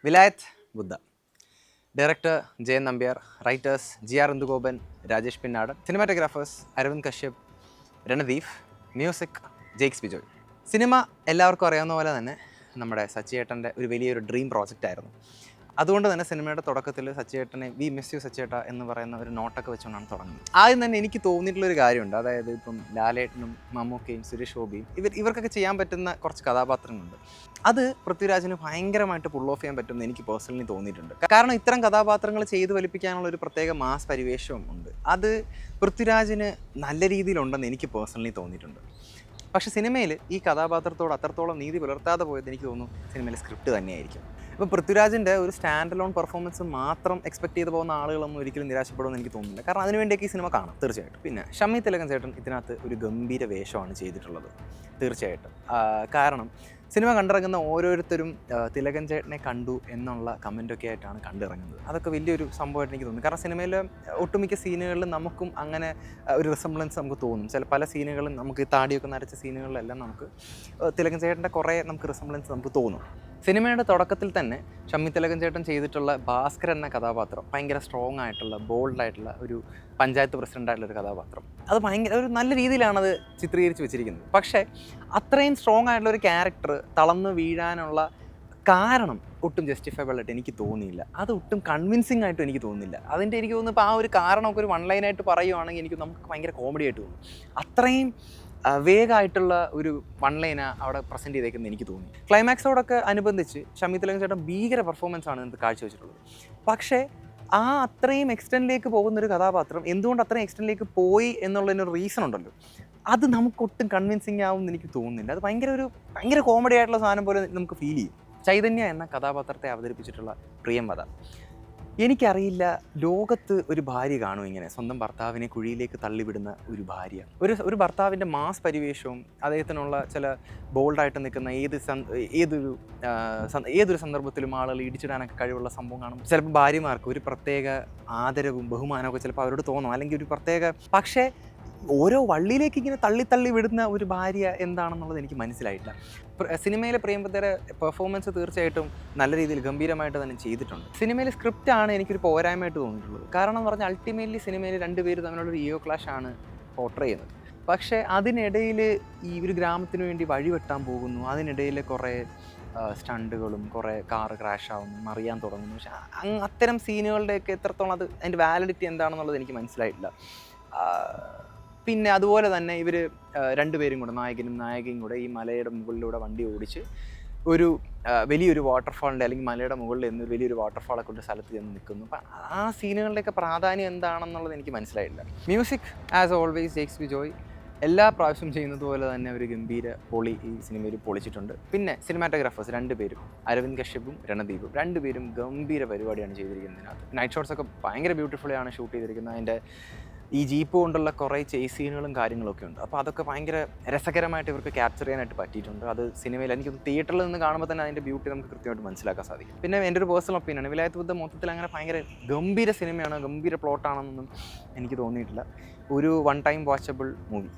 വിലായത് Buddha. Director Jayan Nambiar, writers GR Indugopan, Rajesh Pinnadan, cinematographers Arvind Kashyap, Ranadeep, music Jakes Bejoy. Cinema എല്ലാവർക്കും അറിയാവുന്ന പോലെ തന്നെ നമ്മുടെ സച്ചിയേട്ടൻ്റെ ഒരു വലിയൊരു ഡ്രീം പ്രോജക്റ്റ് ആയിരുന്നു. അതുകൊണ്ട് തന്നെ സിനിമയുടെ തുടക്കത്തിൽ സച്ചിയേട്ടനെ വി മിസ് യു സച്ചിയേട്ട എന്ന് പറയുന്ന ഒരു നോട്ടൊക്കെ വെച്ചുകൊണ്ടാണ് തുടങ്ങുന്നത്. ആദ്യം തന്നെ എനിക്ക് തോന്നിയിട്ടുള്ളൊരു കാര്യമുണ്ട്. അതായത് ഇപ്പം ലാലേട്ടനും മമ്മൂക്കയും സുരേഷ് ഗോപിയും ഇവർക്കൊക്കെ ചെയ്യാൻ പറ്റുന്ന കുറച്ച് കഥാപാത്രങ്ങളുണ്ട്. അത് പൃഥ്വിരാജിന് ഭയങ്കരമായിട്ട് പുൾ ഓഫ് ചെയ്യാൻ പറ്റുമെന്ന് എനിക്ക് പേഴ്സണലി തോന്നിയിട്ടുണ്ട്. കാരണം ഇത്തരം കഥാപാത്രങ്ങൾ ചെയ്ത് വലിപ്പിക്കാനുള്ള ഒരു പ്രത്യേക മാസ് പരിവേഷവും ഉണ്ട്. അത് പൃഥ്വിരാജിന് നല്ല രീതിയിലുണ്ടെന്ന് എനിക്ക് പേഴ്സണലി തോന്നിയിട്ടുണ്ട്. പക്ഷേ സിനിമയിൽ ഈ കഥാപാത്രത്തോട് അത്രത്തോളം നീതി പുലർത്താതെ പോയത് എനിക്ക് തോന്നുന്നു സിനിമയിലെ സ്ക്രിപ്റ്റ് തന്നെയായിരിക്കും. ഇപ്പോൾ പൃഥ്വിരാജിൻ്റെ ഒരു സ്റ്റാൻഡ് അലോൺ പെർഫോമൻസ് മാത്രം എക്സ്പെക്ട് ചെയ്ത് പോകുന്ന ആളുകളൊന്നും ഒരിക്കലും നിരാശപ്പെടുമെന്ന് എനിക്ക് തോന്നുന്നില്ല. കാരണം അതിനുവേണ്ടിയൊക്കെ ഈ സിനിമ കാണാം തീർച്ചയായിട്ടും. പിന്നെ ഷമ്മി തിലകൻ ചേട്ടൻ ഇതിനകത്ത് ഒരു ഗംഭീര വേഷമാണ് ചെയ്തിട്ടുള്ളത് തീർച്ചയായിട്ടും. കാരണം സിനിമ കണ്ടിറങ്ങുന്ന ഓരോരുത്തരും തിലകൻ ചേട്ടനെ കണ്ടു എന്നുള്ള കമൻറ്റൊക്കെ ആയിട്ടാണ് കണ്ടിറങ്ങുന്നത്. അതൊക്കെ വലിയൊരു സംഭവമായിട്ട് എനിക്ക് തോന്നുന്നു. കാരണം സിനിമയിലെ ഒട്ടുമിക്ക സീനുകളിൽ നമുക്കും അങ്ങനെ ഒരു റിസംബ്ലൻസ് നമുക്ക് തോന്നും. പല സീനുകളും നമുക്ക് താടിയൊക്കെ നരച്ച സീനുകളിലെല്ലാം നമുക്ക് തിലകൻ ചേട്ടൻ്റെ കുറേ നമുക്ക് റിസംബ്ലൻസ് നമുക്ക് തോന്നും. സിനിമയുടെ തുടക്കത്തിൽ തന്നെ ഷമ്മി തിലകൻ ചേട്ടൻ ചെയ്തിട്ടുള്ള ഭാസ്കർ എന്ന കഥാപാത്രം ഭയങ്കര സ്ട്രോങ് ആയിട്ടുള്ള ബോൾഡായിട്ടുള്ള ഒരു പഞ്ചായത്ത് പ്രസിഡൻ്റായിട്ടുള്ളൊരു കഥാപാത്രം. അത് ഭയങ്കര ഒരു നല്ല രീതിയിലാണത് ചിത്രീകരിച്ച് വെച്ചിരിക്കുന്നത്. പക്ഷേ അത്രയും സ്ട്രോങ് ആയിട്ടുള്ളൊരു ക്യാരക്ടർ തളർന്ന് വീഴാനുള്ള കാരണം ഒട്ടും ജസ്റ്റിഫയബിൾ ആയിട്ട് എനിക്ക് തോന്നിയില്ല. അത് ഒട്ടും കൺവിൻസിങ് ആയിട്ടും എനിക്ക് തോന്നുന്നില്ല. അതിൻ്റെ എനിക്ക് തോന്നുന്നു ഇപ്പോൾ ആ ഒരു കാരണമൊക്കെ ഒരു വൺ ലൈനായിട്ട് പറയുവാണെങ്കിൽ എനിക്ക് നമുക്ക് ഭയങ്കര കോമഡി ആയിട്ട് തോന്നും. അത്രയും വേഗമായിട്ടുള്ള ഒരു വൺ ലൈന അവിടെ പ്രസൻറ്റ് ചെയ്തേക്കുന്നത് എനിക്ക് തോന്നി. ക്ലൈമാക്സോടൊക്കെ അനുബന്ധിച്ച് ഷമ്മി തിലകൻ ചേട്ടൻ ഭീകര പെർഫോമൻസാണ് നമുക്ക് കാഴ്ചവെച്ചിട്ടുള്ളത്. പക്ഷേ ആ അത്രയും എക്സ്റ്റെൻഡിലേക്ക് പോകുന്നൊരു കഥാപാത്രം എന്തുകൊണ്ട് അത്രയും എക്സ്റ്റെൻഡിലേക്ക് പോയി എന്നുള്ളതിനൊരു റീസൺ ഉണ്ടല്ലോ, അത് നമുക്കൊട്ടും കൺവിൻസിങ് ആവുമെന്ന് എനിക്ക് തോന്നുന്നില്ല. അത് ഭയങ്കര കോമഡി ആയിട്ടുള്ള സാധനം പോലെ നമുക്ക് ഫീൽ ചെയ്യും. ചൈതന്യ എന്ന കഥാപാത്രത്തെ അവതരിപ്പിച്ചിട്ടുള്ള പ്രിയംവദ. എനിക്കറിയില്ല ലോകത്ത് ഒരു ഭാര്യ കാണും ഇങ്ങനെ സ്വന്തം ഭർത്താവിനെ കുഴിയിലേക്ക് തള്ളിവിടുന്ന ഒരു ഭാര്യ. ഒരു ഭർത്താവിൻ്റെ മാസ് പരിവേഷവും അദ്ദേഹത്തിനുള്ള ചില ബോൾഡായിട്ട് നിൽക്കുന്ന ഏതൊരു സന്ദർഭത്തിലും ആളുകൾ ഇടിച്ചിടാനൊക്കെ കഴിവുള്ള സംഭവം കാണും. ചിലപ്പോൾ ഭാര്യമാർക്ക് ഒരു പ്രത്യേക ആദരവും ബഹുമാനമൊക്കെ ചിലപ്പോൾ അവരോട് തോന്നും, അല്ലെങ്കിൽ ഒരു പ്രത്യേക പക്ഷേ ഓരോ വള്ളിയിലേക്ക് ഇങ്ങനെ തള്ളി വിടുന്ന ഒരു ഭാര്യ എന്താണെന്നുള്ളത് എനിക്ക് മനസ്സിലായിട്ടില്ല. സിനിമയിലെ പ്രിയംവദയുടെ പെർഫോമൻസ് തീർച്ചയായിട്ടും നല്ല രീതിയിൽ ഗംഭീരമായിട്ട് തന്നെ ചെയ്തിട്ടുണ്ട്. സിനിമയിലെ സ്ക്രിപ്റ്റാണ് എനിക്കൊരു പോരായ്മയായിട്ട് തോന്നിയിട്ടുള്ളത്. കാരണം എന്ന് പറഞ്ഞാൽ അൾട്ടിമേറ്റ്ലി സിനിമയിൽ രണ്ടുപേരും തമ്മിലുള്ളൊരു ഈഗോ ക്ലാഷ് ആണ് പോർട്രേ ചെയ്യുന്നത്. പക്ഷേ അതിനിടയിൽ ഈ ഒരു ഗ്രാമത്തിന് വേണ്ടി വഴിവെട്ടാൻ പോകുന്നു, അതിനിടയിൽ കുറേ സ്റ്റണ്ടുകളും കുറേ കാറ് ക്രാഷ് ആവുന്നു, മറിയാൻ തുടങ്ങുന്നു. പക്ഷേ അത്തരം സീനുകളുടെയൊക്കെ എത്രത്തോളം അതിൻ്റെ വാലിഡിറ്റി എന്താണെന്നുള്ളത് എനിക്ക് മനസ്സിലായിട്ടില്ല. പിന്നെ അതുപോലെ തന്നെ ഇവർ രണ്ടുപേരും കൂടെ നായകനും നായികയും കൂടെ ഈ മലയുടെ മുകളിലൂടെ വണ്ടി ഓടിച്ച് ഒരു വലിയൊരു വാട്ടർഫാളിൻ്റെ അല്ലെങ്കിൽ മലയുടെ മുകളിൽ നിന്ന് വലിയൊരു വാട്ടർഫാളൊക്കെ കൊണ്ട് സ്ഥലത്ത് ചെന്ന് നിൽക്കുന്നു. അപ്പം ആ സീനുകളുടെയൊക്കെ പ്രാധാന്യം എന്താണെന്നുള്ളത് എനിക്ക് മനസ്സിലായില്ല. Music as always Jakes Bijoy എല്ലാ പ്രാവശ്യം ചെയ്യുന്നത് പോലെ തന്നെ ഒരു ഗംഭീര പൊളി ഈ സിനിമയിൽ പൊളിച്ചിട്ടുണ്ട്. പിന്നെ സിനിമാറ്റോഗ്രാഫേഴ്സ് രണ്ടുപേരും അരവിന്ദ് കശ്യപും രണദീപും രണ്ടുപേരും ഗംഭീര പരിപാടിയാണ് ചെയ്തിരിക്കുന്നതിനകത്ത്. നൈറ്റ് ഷോട്ട്സൊക്കെ ഭയങ്കര ബ്യൂട്ടിഫുള്ളിയാണ് ഷൂട്ട് ചെയ്തിരിക്കുന്നത്. അതിൻ്റെ ഈ ജീപ്പ് കൊണ്ടുള്ള കുറേ ചേസ് സീനുകളും കാര്യങ്ങളൊക്കെ ഉണ്ട്. അപ്പോൾ അതൊക്കെ ഭയങ്കര രസകരമായിട്ട് ഇവർക്ക് ക്യാപ്ചർ ചെയ്യാനായിട്ട് പറ്റിയിട്ടുണ്ട്. അത് സിനിമയിൽ എനിക്കൊന്ന് തിയേറ്ററിൽ നിന്ന് കാണുമ്പോൾ തന്നെ അതിൻ്റെ ബ്യൂട്ടി നമുക്ക് കൃത്യമായിട്ട് മനസ്സിലാക്കാൻ സാധിക്കും. പിന്നെ എൻ്റെ ഒരു പേഴ്സണൽ ഒപ്പീനിയനാണ്, വിലായത് ബുദ്ധ മൊത്തത്തിൽ അങ്ങനെ ഭയങ്കര ഗംഭീര സിനിമയാണ്, ഗംഭീര പ്ലോട്ടാണെന്നൊന്നും എനിക്ക് തോന്നിയിട്ടില്ല. ഒരു വൺ ടൈം വാച്ചബിൾ മൂവി.